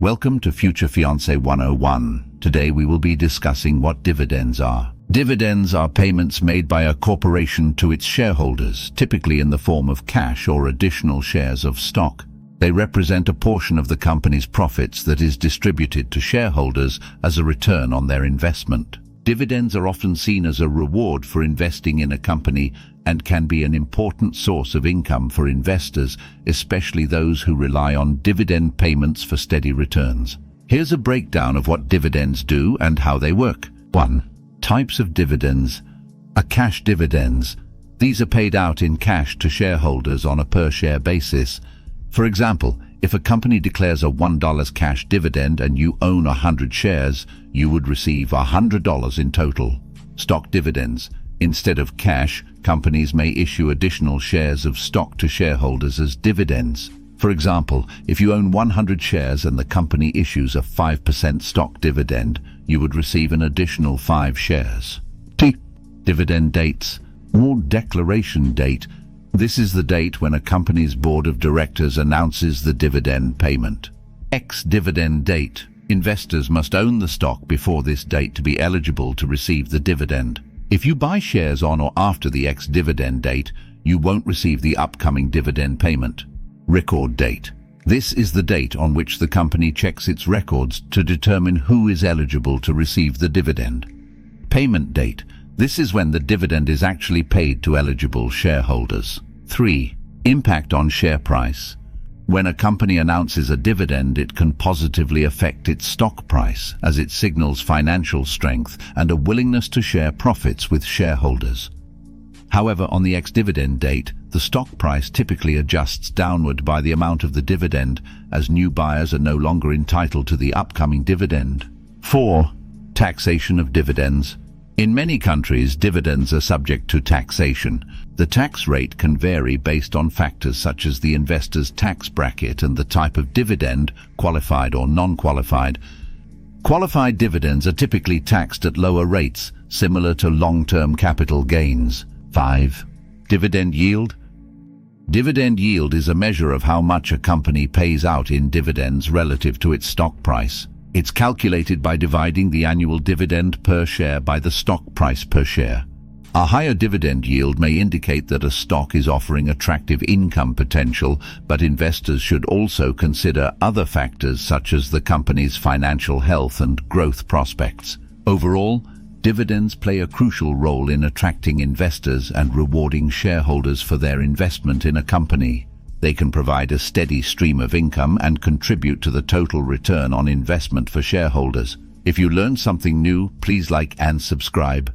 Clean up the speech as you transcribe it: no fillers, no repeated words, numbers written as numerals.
Welcome to Future Fiancé 101. Today we will be discussing what dividends are. Dividends are payments made by a corporation to its shareholders, typically in the form of cash or additional shares of stock. They represent a portion of the company's profits that is distributed to shareholders as a return on their investment. Dividends are often seen as a reward for investing in a company and can be an important source of income for investors, especially those who rely on dividend payments for steady returns. Here's a breakdown of what dividends do and how they work. 1. Types of dividends. Cash dividends. These are paid out in cash to shareholders on a per-share basis. For example, if a company declares a $1 cash dividend and you own 100 shares, you would receive $100 in total. Stock dividends. Instead of cash, companies may issue additional shares of stock to shareholders as dividends. For example, if you own 100 shares and the company issues a 5% stock dividend, you would receive an additional 5 shares. T. Dividend dates or declaration date. This is the date when a company's board of directors announces the dividend payment. Ex-dividend date. Investors must own the stock before this date to be eligible to receive the dividend. If you buy shares on or after the ex-dividend date, you won't receive the upcoming dividend payment. Record date. This is the date on which the company checks its records to determine who is eligible to receive the dividend. Payment date. This is when the dividend is actually paid to eligible shareholders. 3. Impact on share price. When a company announces a dividend, it can positively affect its stock price as it signals financial strength and a willingness to share profits with shareholders. However, on the ex-dividend date, the stock price typically adjusts downward by the amount of the dividend, as new buyers are no longer entitled to the upcoming dividend. 4. Taxation of dividends. In many countries, dividends are subject to taxation. The tax rate can vary based on factors such as the investor's tax bracket and the type of dividend, qualified or non-qualified. Qualified dividends are typically taxed at lower rates, similar to long-term capital gains. 5. Dividend yield. Dividend yield is a measure of how much a company pays out in dividends relative to its stock price. It's calculated by dividing the annual dividend per share by the stock price per share. A higher dividend yield may indicate that a stock is offering attractive income potential, but investors should also consider other factors such as the company's financial health and growth prospects. Overall, dividends play a crucial role in attracting investors and rewarding shareholders for their investment in a company. They can provide a steady stream of income and contribute to the total return on investment for shareholders. If you learned something new, please like and subscribe.